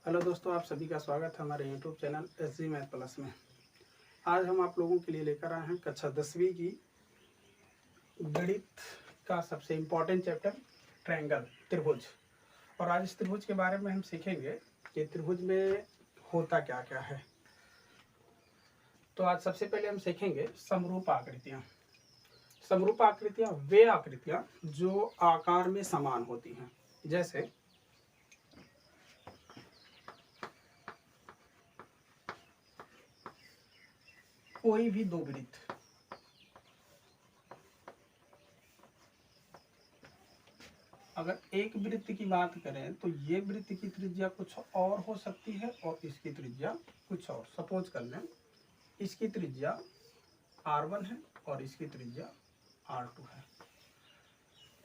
Hello दोस्तों, आप सभी का स्वागत है हमारे YouTube channel SG math plus में। आज हम आप लोगों के लिए लेकर आए हैं कक्षा 10वीं की गणित का सबसे इम्पोर्टेंट चैप्टर ट्रायंगल, त्रिभुज। और आज इस त्रिभुज के बारे में हम सीखेंगे कि त्रिभुज में होता क्या क्या है। तो आज सबसे पहले हम सीखेंगे समरूप आकृतियाँ। समरूप आकृतियाँ वे आकृतियाँ जो आकार में समान होती हैं। जैसे कोई भी दो वृत्त, अगर एक वृत्त की बात करें तो ये वृत्त की त्रिज्या कुछ और हो सकती है और इसकी त्रिज्या कुछ और। सपोज कर लें इसकी त्रिज्या R1 है और इसकी त्रिज्या R2 है,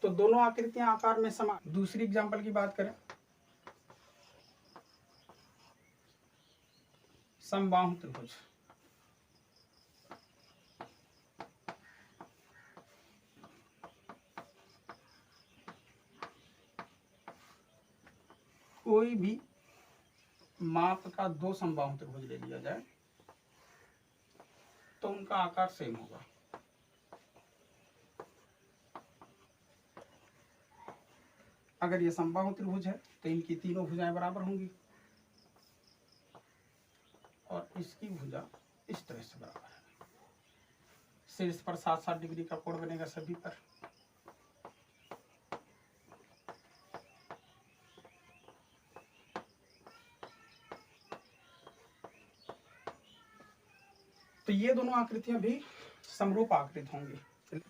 तो दोनों आकृतियां आकार में समान। दूसरी एग्जांपल की बात करें, समबाहु त्रिभुज। कोई भी माप का दो समबाहु त्रिभुज ले लिया जाए तो उनका आकार सेम होगा। अगर ये समबाहु त्रिभुज है तो इनकी तीनों भुजाएं बराबर होंगी और इसकी भुजा इस तरह से बराबर है। शीर्ष पर 60-60 डिग्री का कोण बनेगा सभी पर। तो ये दोनों आकृतियां भी समरूप आकृत होंगी।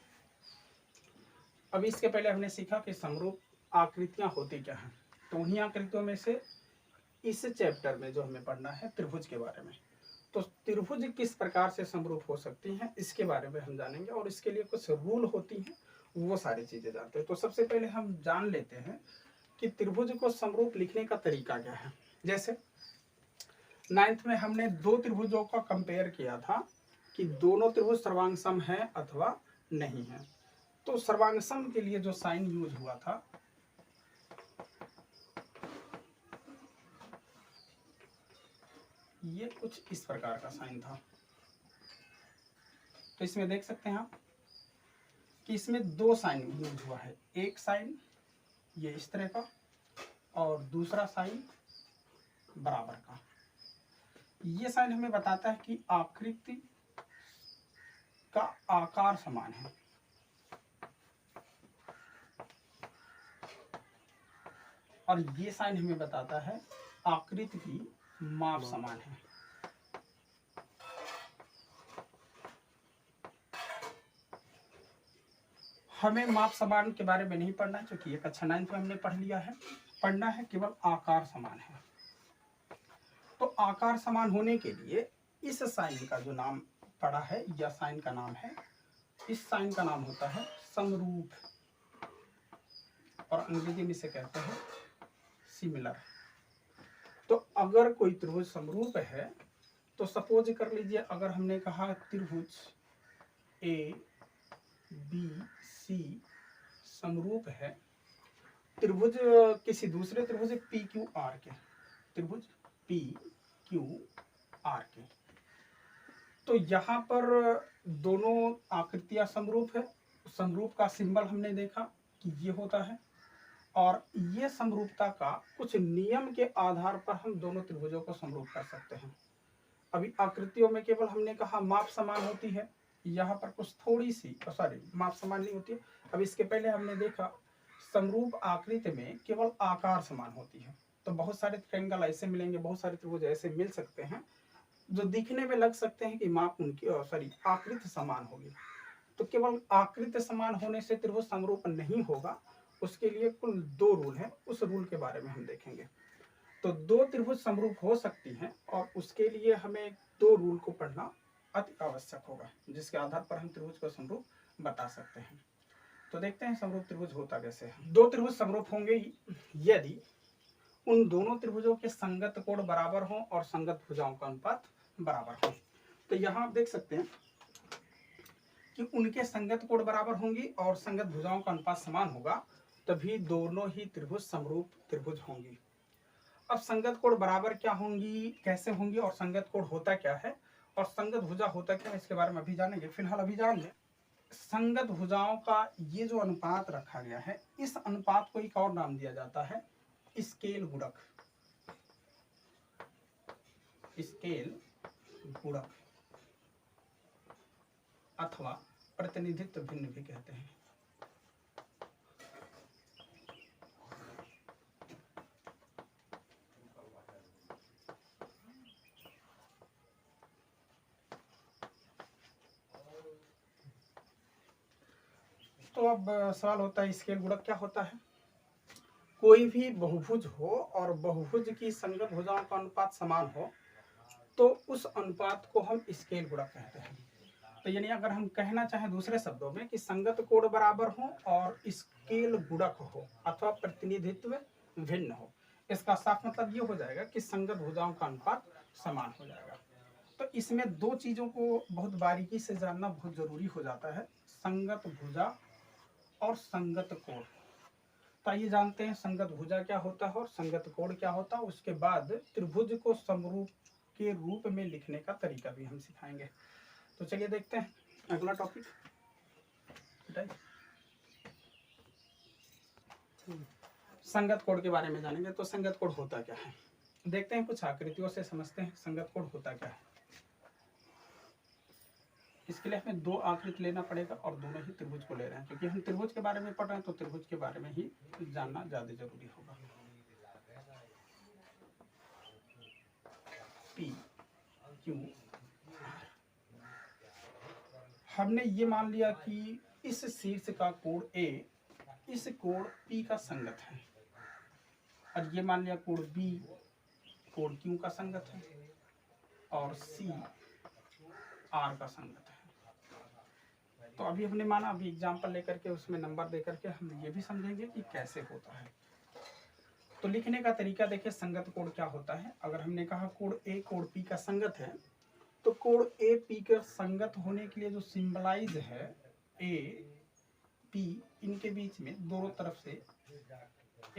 अभी इसके पहले हमने सीखा कि समरूप आकृतियां होती क्या हैं। तो उन्हीं आकृतियों में से इस चैप्टर में जो हमें पढ़ना है त्रिभुज के बारे में। तो त्रिभुज किस प्रकार से समरूप हो सकती हैं इसके बारे में हम जानेंगे और इसके लिए कुछ रूल होती हैं, वो सारी चीजें जानते हैं। तो सबसे पहले हम जान लेते हैं कि त्रिभुज को समरूप लिखने का तरीका क्या है। जैसे 9th में हमने दो त्रिभुजों का कंपेयर किया था कि दोनों त्रिभुज सर्वांग सम है अथवा नहीं है। तो सर्वांग सम के लिए जो साइन यूज हुआ था ये कुछ इस प्रकार का साइन था। तो इसमें देख सकते हैं आप कि इसमें दो साइन यूज हुआ है। एक साइन ये इस तरह का और दूसरा साइन बराबर का। ये साइन हमें बताता है कि आकृति का आकार समान है। और ये साइन हमें बताता है आकृति की माप समान है। हमें माप समान के बारे में नहीं पढ़ना है क्योंकि ये कक्षा 9th में हमने पढ़ लिया है। पढ़ना है केवल आकार समान है। तो आकार समान होने के लिए इस साइन का जो नाम पड़ा है या साइन का नाम है, इस साइन का नाम होता है समरूप और अंग्रेजी में इसे कहते हैं सिमिलर। तो अगर कोई त्रिभुज समरूप है तो सपोज कर लीजिए, अगर हमने कहा त्रिभुज ABC समरूप है त्रिभुज किसी दूसरे त्रिभुज PQR के, त्रिभुज PQR के, तो यहाँ पर दोनों आकृतियां समरूप है। समरूप का सिंबल हमने देखा कि ये होता है और ये समरूपता का कुछ नियम के आधार पर हम दोनों त्रिभुजों को समरूप कर सकते हैं। अभी आकृतियों में केवल हमने कहा माप समान होती है, यहाँ पर कुछ थोड़ी सी माप समान नहीं होती है। अब इसके पहले हमने देखा समरूप आकृति में केवल आकार समान होती है। तो बहुत सारे ट्रायंगल ऐसे मिलेंगे, बहुत सारे त्रिभुज ऐसे मिल सकते हैं जो दिखने में लग सकते हैं कि माप उनकी आकृति समान होगी। तो केवल आकृति समान होने से त्रिभुज समरूप नहीं होगा, उसके लिए कुल दो रूल हैं। उस रूल के बारे में हम देखेंगे। तो दो त्रिभुज समरूप हो सकती हैं और उसके लिए हमें दो रूल को पढ़ना अति आवश्यक होगा, जिसके आधार पर हम त्रिभुज को समरूप बता सकते हैं। तो देखते हैं समरूप त्रिभुज होता कैसे है। दो त्रिभुज समरूप होंगे यदि उन दोनों त्रिभुजों के संगत कोण बराबर हों और संगत भुजाओं का अनुपात बराबर हो। तो यहाँ आप देख सकते हैं कि उनके संगत कोण बराबर होंगी और संगत भुजाओं का अनुपात समान होगा, तभी दोनों ही त्रिभुज समरूप त्रिभुज होंगी। अब संगत कोण बराबर क्या होंगी, कैसे होंगी, और संगत कोण होता क्या है और संगत भुजा होता क्या है, इसके बारे में अभी जानेंगे। फिलहाल अभी जान लें संगत भुजाओं का ये जो अनुपात रखा गया है, इस अनुपात को एक और नाम दिया जाता है स्केल गुणक। स्केल गुणक अथवा प्रतिनिधित्व भिन्न भी कहते हैं। तो अब सवाल होता है स्केल गुणक क्या होता है। कोई भी बहुभुज हो और बहुभुज की संगत भुजाओं का अनुपात समान हो तो उस अनुपात को हम स्केल गुणक कहते हैं। तो यानी अगर हम कहना चाहें दूसरे शब्दों में कि संगत कोण बराबर हो और स्केल गुणक हो अथवा प्रतिनिधित्व भिन्न हो, इसका साफ मतलब ये हो जाएगा कि संगत भुजाओं का अनुपात समान हो जाएगा। तो इसमें दो चीजों को बहुत बारीकी से जानना बहुत जरूरी हो जाता है, संगत भुजा और संगत कोण। तो आइए जानते हैं संगत भुजा क्या होता है और संगत कोण क्या होता है। उसके बाद त्रिभुज को समरूप के रूप में लिखने का तरीका भी हम सिखाएंगे। तो चलिए देखते हैं अगला टॉपिक। संगत कोण के बारे में जानेंगे। तो संगत कोण होता क्या है, देखते हैं, कुछ आकृतियों से समझते हैं संगत कोण होता क्या है। इसके लिए हमें दो आकृति लेना पड़ेगा और दोनों ही त्रिभुज को ले रहे हैं, क्योंकि हम त्रिभुज के बारे में पढ़ रहे हैं तो त्रिभुज के बारे में ही जानना ज्यादा जरूरी होगा। पी क्यू आर, हमने ये मान लिया कि इस शीर्ष का कोण ए इस कोण पी का संगत है, और ये मान लिया कोण बी कोण क्यू का संगत है, और सी आर का संगत है। तो अभी हमने माना, अभी एग्जाम्पल लेकर के उसमें नंबर देकर के हम ये भी समझेंगे कि कैसे होता है। तो लिखने का तरीका देखिए, संगत कोण क्या होता है। अगर हमने कहा कोण ए कोण पी का संगत है, तो कोण ए पी का संगत होने के लिए जो सिंबलाइज है ए पी, इनके बीच में दोनों तरफ से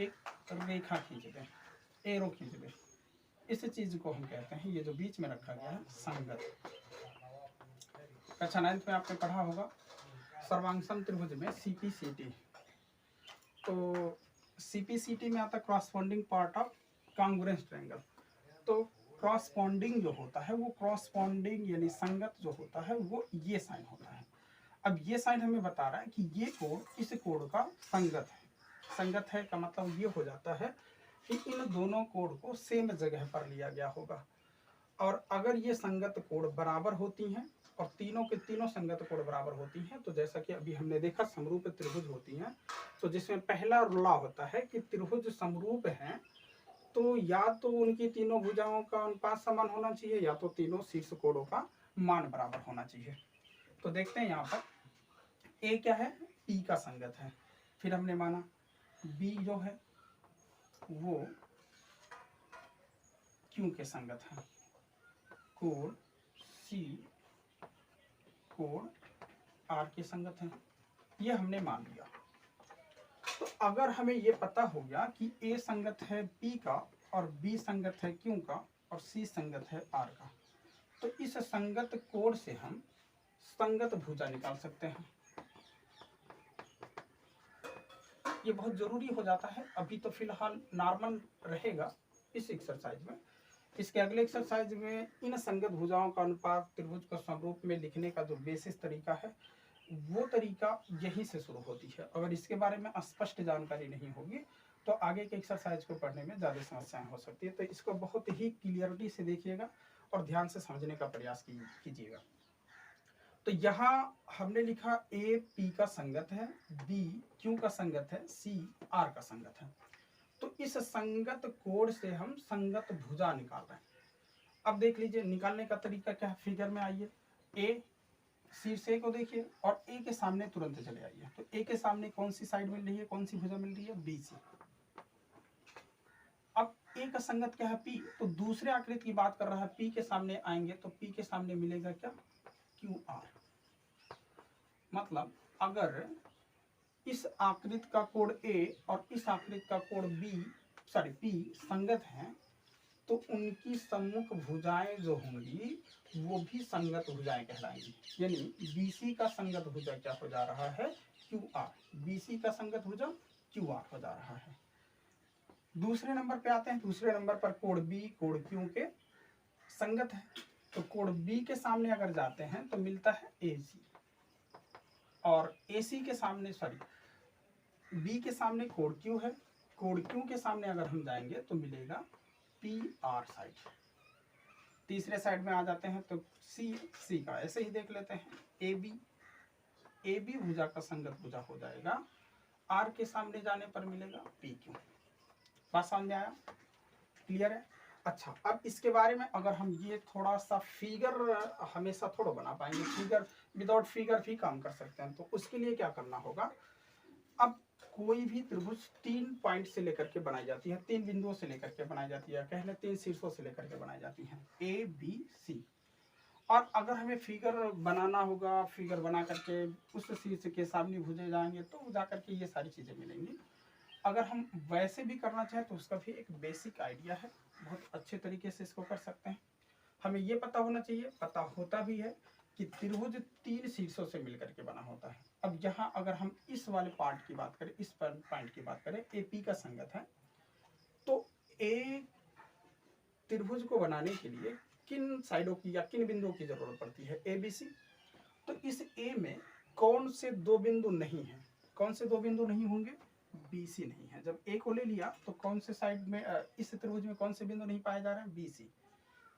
एक रेखा खींच दें, एरो खींच दें, इस चीज को हम कहते हैं, ये जो बीच में रखा गया है संगत। कक्षा 9th में आपने पढ़ा होगा सर्वांगसम त्रिभुज में सीपीसीटी। तो सीपीसीटी में आता क्रॉसपोंडिंग पार्ट ऑफ कांग्रुएंस ट्रायंगल। तो क्रॉसपोंडिंग जो होता है वो क्रॉसपोंडिंग यानी संगत जो होता है वो ये साइन होता है। अब ये साइन हमें बता रहा है कि ये कोण इस कोण का संगत है। संगत है का मतलब ये हो जाता है कि इन दोनों कोण को सेम जगह पर लिया गया होगा। और अगर ये संगत कोण बराबर होती हैं और तीनों के तीनों संगत कोण बराबर होती हैं, तो जैसा कि अभी हमने देखा समरूप त्रिभुज होती हैं, तो जिसमें पहला लॉ होता है कि त्रिभुज समरूप हैं तो या तो उनकी तीनों भुजाओं का अनुपात समान होना चाहिए या तो तीनों शीर्ष कोणों का मान बराबर होना चाहिए। तो देखते हैं यहाँ पर ए क्या है, पी का संगत है। फिर हमने माना बी जो है वो क्यू के संगत है, कोण सी कोण आर के संगत है, ये हमने मान लिया। तो अगर हमें ये पता हो गया कि ए संगत है पी का और बी संगत है क्यू का और सी संगत है आर का, तो इस संगत कोण से हम संगत भुजा निकाल सकते हैं। ये बहुत जरूरी हो जाता है। अभी तो फिलहाल नॉर्मल रहेगा इस एक्सरसाइज में। इसके अगले एक्सरसाइज में इन संगत भुजाओं का अनुपात त्रिभुज को समरूप में लिखने का जो बेसिस तरीका है वो तरीका यहीं से शुरू होती है। अगर इसके बारे में स्पष्ट जानकारी नहीं होगी तो आगे के एक्सरसाइज को पढ़ने में ज़्यादा समस्याएं हो सकती है। तो इसको बहुत ही क्लियरिटी से देखिएगा और ध्यान से समझने का प्रयास कीजिएगा। तो यहाँ हमने लिखा ए पी का संगत है, बी क्यू का संगत है, सी आर का संगत है। तो इस संगत कोण से हम संगत भुजा निकाल रहे हैं। अब देख लीजिए निकालने का तरीका क्या है। फिगर में आइए, ए शीर्ष ए को देखिए और ए के सामने तुरंत चले आइए। तो ए के सामने कौन सी साइड मिल रही है, कौन सी भुजा मिल रही है, बी सी। अब ए का संगत क्या है, पी। तो दूसरे आकृति की बात कर रहा है, पी के सामने आएंगे तो पी के सामने मिलेगा क्या, क्यू आर। मतलब अगर इस आकृति का कोण ए और इस आकृति का कोण बी पी संगत है तो उनकी सम्मुख भुजाएं जो होंगी वो भी संगत भुजाएं कहलाएंगी। यानी BC का संगत भुजा क्या हो जा रहा है, QR। BC का संगत भुजा QR हो जा रहा है। दूसरे नंबर पे आते हैं। दूसरे नंबर पर कोण B कोण Q के संगत है। तो कोण B के सामने अगर जाते हैं तो मिलता है AC, और AC के सामने B के सामने कोण Q है। कोण Q के सामने अगर हम जाएंगे तो मिलेगा PR साइड। तीसरे साइड में आ जाते हैं तो C का ऐसे ही देख लेते हैं। AB भुजा का संगत भुजा हो जाएगा। R के सामने जाने पर मिलेगा PQ। बात समझ में आया, क्लियर है। अच्छा, अब इसके बारे में अगर हम ये थोड़ा सा फिगर हमेशा थोड़ा बना पाएंगे, फिगर विदाउट फिगर भी काम कर सकते हैं। तो उसके लिए क्या करना होगा, अब कोई भी त्रिभुज 3 पॉइंट से लेकर के बनाई जाती है, 3 बिंदुओं से लेकर के बनाई जाती है, कह लें 3 शीर्षों से लेकर के बनाई जाती है, ABC। और अगर हमें फिगर बनाना होगा, फिगर बना करके उस शीर्ष के सामने भुजे जाएंगे तो जा करके ये सारी चीजें मिलेंगी। अगर हम वैसे भी करना चाहें तो उसका भी एक बेसिक आइडिया है, बहुत अच्छे तरीके से इसको कर सकते हैं। हमें ये पता होना चाहिए, पता होता भी है कि त्रिभुज 3 शीर्षों से मिलकर के बना होता है। अब यहाँ अगर हम इस वाले पार्ट की बात करें, इस पॉइंट की बात करें, AP का संगत है, तो A त्रिभुज को बनाने के लिए किन साइडों की या किन बिंदुओं की जरूरत पड़ती है, ABC। तो इस A में कौन से 2 बिंदु नहीं है, कौन से 2 बिंदु नहीं होंगे, BC नहीं है। जब A को ले लिया तो कौन से साइड में, इस त्रिभुज में कौन से बिंदु नहीं पाए जा रहे हैं, BC।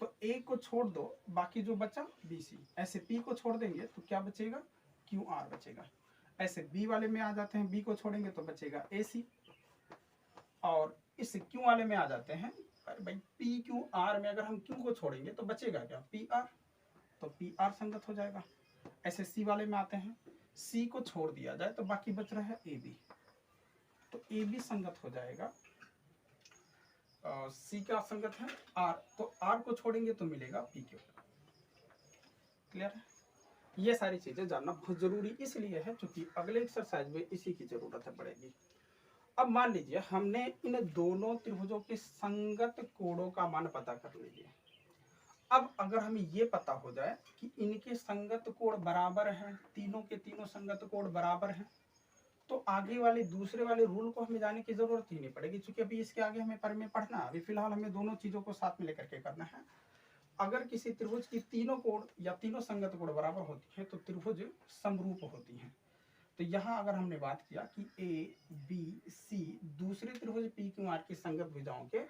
तो A को छोड़ दो, बाकी जो बचा BC। ऐसे P को छोड़ देंगे तो क्या बचेगा, QR बचेगा। ऐसे B वाले में आ जाते हैं, B को छोड़ेंगे तो बचेगा AC। और इस Q वाले में आ जाते हैं, अरे भाई PQR में अगर हम Q को छोड़ेंगे तो बचेगा क्या, PR। तो PR संगत हो जाएगा। ऐसे C वाले में आते हैं, C को छोड़ दिया जाए तो बाकी बच रहा है AB, तो AB संगत हो जाएगा। C का संगत है R, तो R को छोड़ेंगे तो मिलेगा PQ। क्लियर है। ये सारी चीजें जानना बहुत जरूरी इसलिए है क्योंकि अगले एक्सरसाइज में इसी की जरूरत है पड़ेगी। अब मान लीजिए हमने इन दोनों त्रिभुजों के संगत कोणों का मान पता कर लिया। अब अगर हमें ये पता हो जाए कि इनके संगत कोण बराबर हैं, तीनों के तीनों संगत कोण बराबर हैं, तो आगे वाले दूसरे वाले रूल को हमें जाने की जरूरत ही नहीं पड़ेगी, क्योंकि अभी इसके आगे हमें पढ़ना, अभी फिलहाल हमें दोनों चीजों को साथ में लेकर के करना है। अगर किसी त्रिभुज की तीनों कोण या तीनों संगत कोण बराबर होती है तो त्रिभुज समरूप होती है। तो यहाँ अगर हमने बात किया कि ABC दूसरे त्रिभुज PQR की संगत भुजाओं के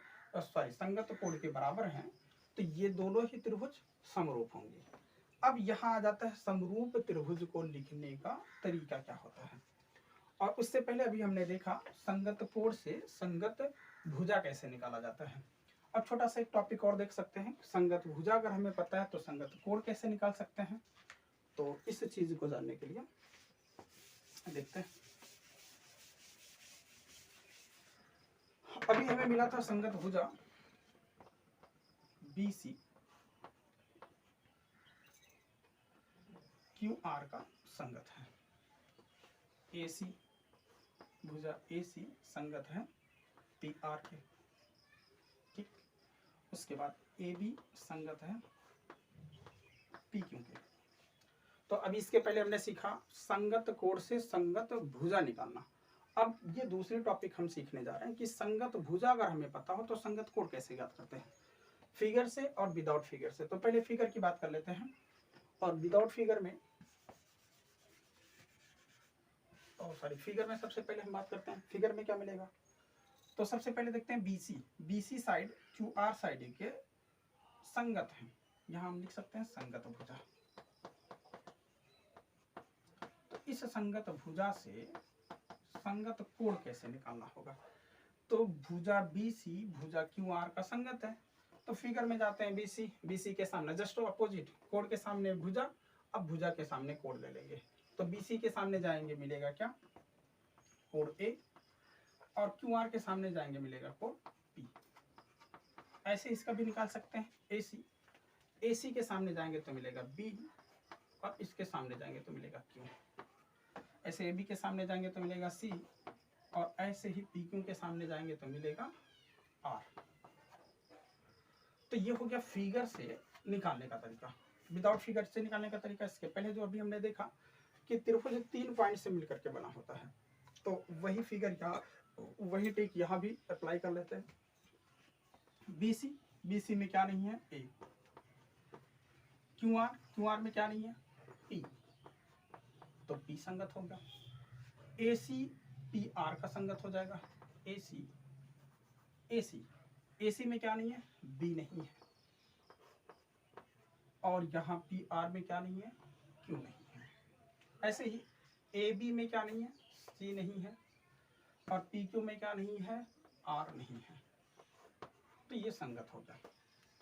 संगत कोण के बराबर हैं, तो ये दोनों ही त्रिभुज समरूप होंगे। अब यहाँ आ जाता है समरूप त्रिभुज को लिखने का तरीका क्या होता है। और उससे पहले अभी हमने देखा संगत कोण से संगत भुजा कैसे निकाला जाता है। अब छोटा सा एक टॉपिक और देख सकते हैं, संगत भुजा अगर हमें पता है तो संगत कोण कैसे निकाल सकते हैं। तो इस चीज को जानने के लिए देखते हैं। अभी हमें मिला था संगत भुजा BC QR का संगत है, AC भुजा AC संगत है PR के, ठीक। उसके बाद AB संगत है PQ के। तो अभी इसके पहले हमने सीखा संगत कोण से संगत भुजा निकालना। अब ये दूसरी टॉपिक हम सीखने जा रहे हैं कि संगत भुजा अगर हमें पता हो तो संगत कोण कैसे ज्ञात करते हैं, फिगर से और विदाउट फिगर से। तो पहले फिगर की बात कर लेते हैं, और विदाउट फिगर में फिगर में सबसे पहले हम बात करते हैं फिगर में क्या मिलेगा। तो सबसे पहले देखते हैं BC साइड QR साइड के संगत है, यहां हम लिख सकते हैं संगत भुजा। तो इस संगत भुजा से संगत कोण कैसे निकालना होगा। तो भुजा BC भुजा QR का संगत है, तो फिगर में जाते हैं BC के सामने जस्ट अपोजिट, कोण के सामने भुजा, अब भुजा के सामने कोण ले लेंगे। तो BC के सामने जाएंगे मिलेगा क्या, कोण A, और QR के सामने जाएंगे मिलेगा कोण P। ऐसे इसका भी निकाल सकते हैं AC के सामने जाएंगे तो मिलेगा B, और इसके सामने जाएंगे तो मिलेगा Q। ऐसे AB के सामने जाएंगे तो मिलेगा C, और ऐसे ही PQ के सामने जाएंगे तो मिलेगा R। तो ये हो गया फिगर से निकालने का तरीका। विदाउट फिगर से निकालने का तरीका इसके पहले जो अभी हमने देखा कि त्रिभुज 3 पॉइंट से मिलकर के बना होता है, तो वही फिगर यहाँ, वही ट्रिक यहाँ भी अप्लाई कर लेते हैं। BC, BC में क्या नहीं है? A। QR, QR में क्या नहीं है? P, तो P संगत होगा। AC, PR का संगत हो जाएगा। AC, AC, AC में क्या नहीं है? B नहीं है। और यहाँ PR में क्या नहीं है? Q नहीं है। ऐसे ही AB में क्या नहीं है? C नहीं है। और PQ में क्या नहीं है? R नहीं है। तो ये संगत हो गया।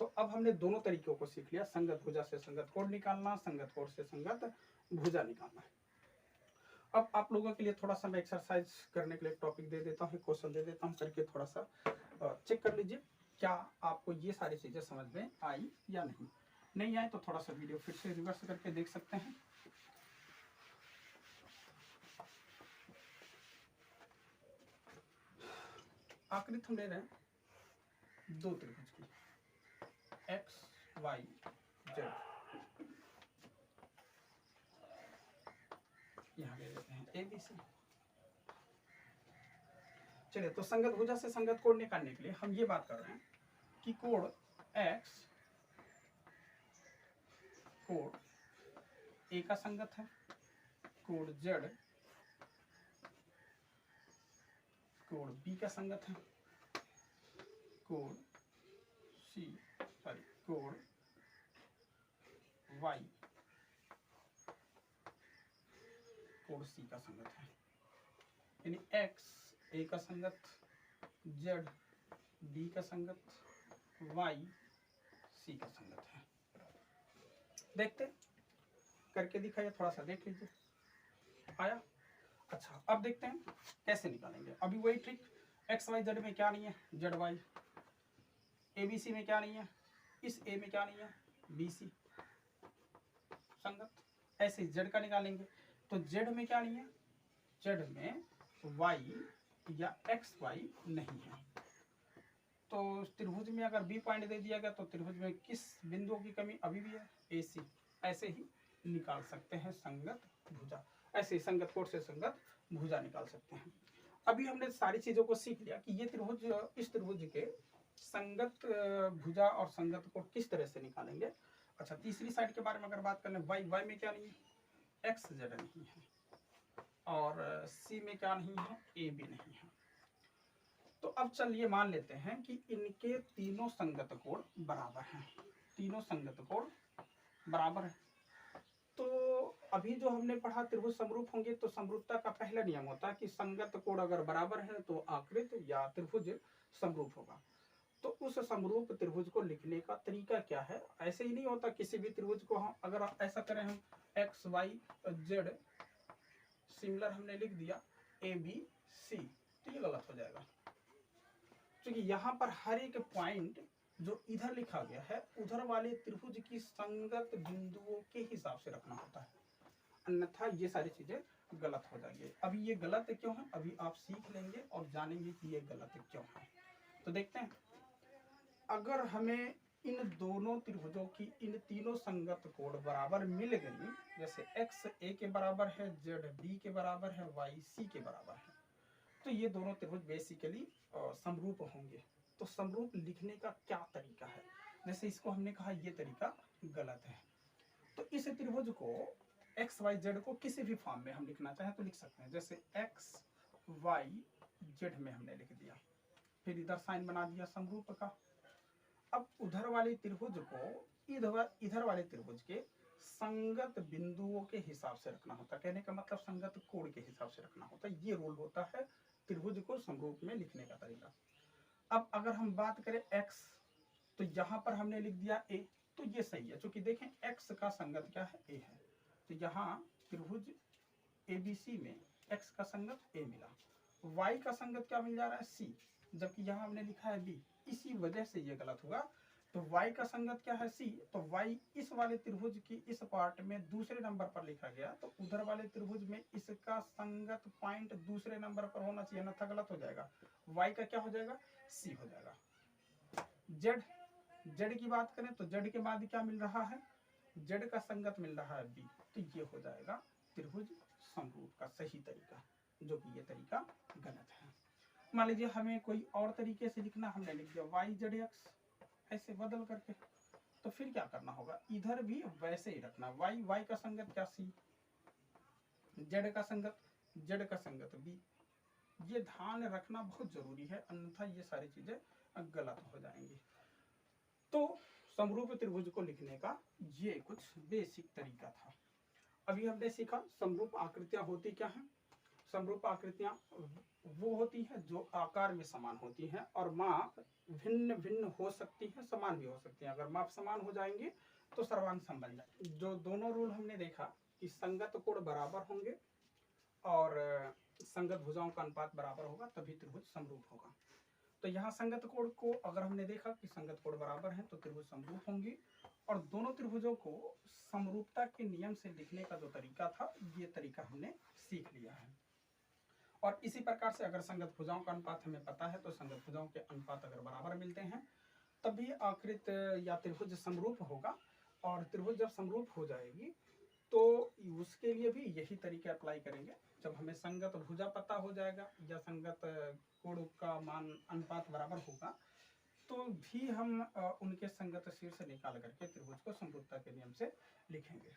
तो अब हमने दोनों तरीकों को सीख लिया, संगत भुजा से संगत कोण निकालना, संगत कोण से संगत भुजा निकालना। अब आप लोगों के लिए थोड़ा सा मैं एक्सरसाइज करने के लिए टॉपिक दे देता हूँ, क्वेश्चन दे देता हूँ, करके थोड़ा सा चेक कर लीजिए क्या आपको ये सारी चीजें समझ में आई या नहीं। नहीं आए तो थोड़ा सा वीडियो फिर से रिवर्स करके देख सकते हैं। आकृति हम ले रहे हैं दो त्रिभुज की, X, Y, Z। यहाँ ले लेते हैं ABC। चलिए, तो संगत भुजा से संगत कोण निकालने के लिए हम ये बात कर रहे हैं कि कोण X कोण A का संगत है, कोण Z कोण B का संगत है, कोण कोण Y कोण C का संगत है। यानी X A का संगत, Z B का संगत, Y C का संगत है। देखते करके दिखाइए, थोड़ा सा देख लीजिए आया। अच्छा, अब देखते हैं कैसे निकालेंगे। अभी वही ट्रिक, X Y Z में क्या नहीं है? Z Y। ABC में क्या नहीं है? इस A में क्या नहीं है? BC संगत। ऐसे Z का निकालेंगे तो Z में क्या नहीं है? Z में Y या XY नहीं है। तो त्रिभुज में अगर B पॉइंट दे दिया गया तो त्रिभुज में किस बिंदुओं की कमी अभी भी है? AC। ऐसे ही निकाल सकते हैं संगत भुजा, ऐसे ही संगत कोण से संगत भुजा निकाल सकते हैं। अभी हमने सारी चीजों को सीख लिया कि ये त्रिभुज, इस त्रिभुज के संगत भुजा और संगत कोण किस तरह से निकालेंगे। अच्छा, तीसरी साइड के बारे में अगर बात करें, Y में क्या नहीं है? XZ नहीं है। और C में क्या नहीं है? A भी नहीं है। तो अब चलिए मान लेते हैं कि इनके तीनों संगत कोण बराबर हैं, तीनों संगत कोण बराबर है। तो अभी जो हमने पढ़ा त्रिभुज समरूप होंगे, तो समरूपता का पहला नियम होता है कि संगत कोण अगर बराबर है तो आकृति या त्रिभुज समरूप होगा। तो उस समरूप त्रिभुज को लिखने का तरीका क्या है? ऐसे ही नहीं होता, किसी भी त्रिभुज को हम अगर ऐसा करें, हम X Y Z सिमिलर हमने लिख दिया ABC, तो ये गलत हो जाएगा, क्योंकि यहाँ पर हर एक पॉइंट जो इधर लिखा गया है उधर वाले त्रिभुज की संगत बिंदुओं के हिसाब से रखना होता है, अन्यथा ये सारी चीजें गलत हो जाएंगी। अभी ये गलत क्यों है, अभी आप सीख लेंगे और जानेंगे कि ये गलत क्यों है। तो देखते हैं, अगर हमें इन दोनों त्रिभुजों की इन तीनों संगत कोण बराबर मिल गई, जैसे X A के बराबर है, Z B के बराबर है, Y C के बराबर है, तो ये दोनों त्रिभुज बेसिकली समरूप होंगे। तो समरूप लिखने का क्या तरीका है? जैसे इसको हमने कहा ये तरीका गलत है, तो इस त्रिभुज को X Y Z को किसी भी फॉर्म में हम लिखना चाहें तो लिख सकते हैं। जैसे X Y Z में हमने लिख दिया, फिर इधर साइन बना दिया समरूप का। अब उधर वाले त्रिभुज को इधर वाले त्रिभुज के संगत बिंदुओं के हिसाब से रखना होता है, कहने का मतलब संगत कोण के हिसाब से रखना होता है। ये रूल होता है त्रिभुज को समरूप में लिखने का तरीका। अब अगर हम बात करें X, तो यहाँ पर हमने लिख दिया A, तो ये सही है, क्योंकि देखें X का संगत क्या है? A है। तो यहाँ त्रिभुज ABC में X का संगत A मिला, Y का संगत क्या मिल जा रहा है? C, जबकि यहाँ हमने लिखा है B, इसी वजह से ये गलत होगा। तो Y का संगत क्या है? C, तो Y इस वाले त्रिभुज की इस पार्ट में दूसरे नंबर पर लिखा गया, तो उधर वाले त्रिभुज में इसका संगत पॉइंट दूसरे नंबर पर होना चाहिए, अन्यथा गलत हो जाएगा। Y का क्या हो जाएगा? C हो जाएगा। Z जड़ की बात करें तो जड़ के बाद क्या मिल रहा है, जड़ का संगत मिल रहा है बी, तो ये हो जाएगा त्रिभुज समरूप का सही तरीका, जो कि ये तरीका गलत है। मान लीजिए हमें कोई और तरीके से लिखना, हमने लिख दिया वाई जेड एक्स ऐसे बदल करके, तो फिर क्या करना होगा, इधर भी वैसे ही रखना, वाई वाई का संगत क्या सी, जेड का संगत जेड का संगत बी, ये ध्यान रखना बहुत जरूरी है, अन्यथा ये सारी चीजें गलत हो जाएंगी। तो समरूप त्रिभुज को लिखने का ये कुछ बेसिक तरीका था। अभी हमने सीखा समरूप आकृतियां होती क्या हैं। समरूप आकृतियां वो होती हैं जो आकार में समान होती हैं और माप भिन्न भिन्न हो सकती हैं, समान भी हो सकती हैं। अगर माप समान हो जाएंगे तो सर्वांग सम बन जाए। जो दोनों रूल हमने देखा कि संगत कोण बराबर होंगे और संगत भुजाओं का अनुपात बराबर होगा, तभी त्रिभुज समरूप होगा। तो यहाँ संगत कोण को अगर हमने देखा कि संगत कोण बराबर है तो त्रिभुज समरूप होंगी, और दोनों त्रिभुजों को समरूपता के नियम से लिखने का जो तरीका था, ये तरीका हमने सीख लिया है। और इसी प्रकार से अगर संगत भुजाओं का अनुपात हमें पता है तो संगत भुजाओं के अनुपात अगर बराबर मिलते हैं तभी आकृत या त्रिभुज समरूप होगा। और त्रिभुज जब समरूप हो जाएगी तो उसके लिए भी यही तरीके अप्लाई करेंगे। जब हमें संगत भुजा पता हो जाएगा या संगत कोण का मान अनुपात बराबर होगा, तो भी हम उनके संगत शीर्ष निकाल करके त्रिभुज को समरूपता के नियम से लिखेंगे।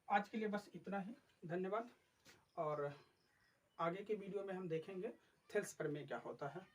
आज के लिए बस इतना ही, धन्यवाद। और आगे के वीडियो में हम देखेंगे थेल्स प्रमेय क्या होता है।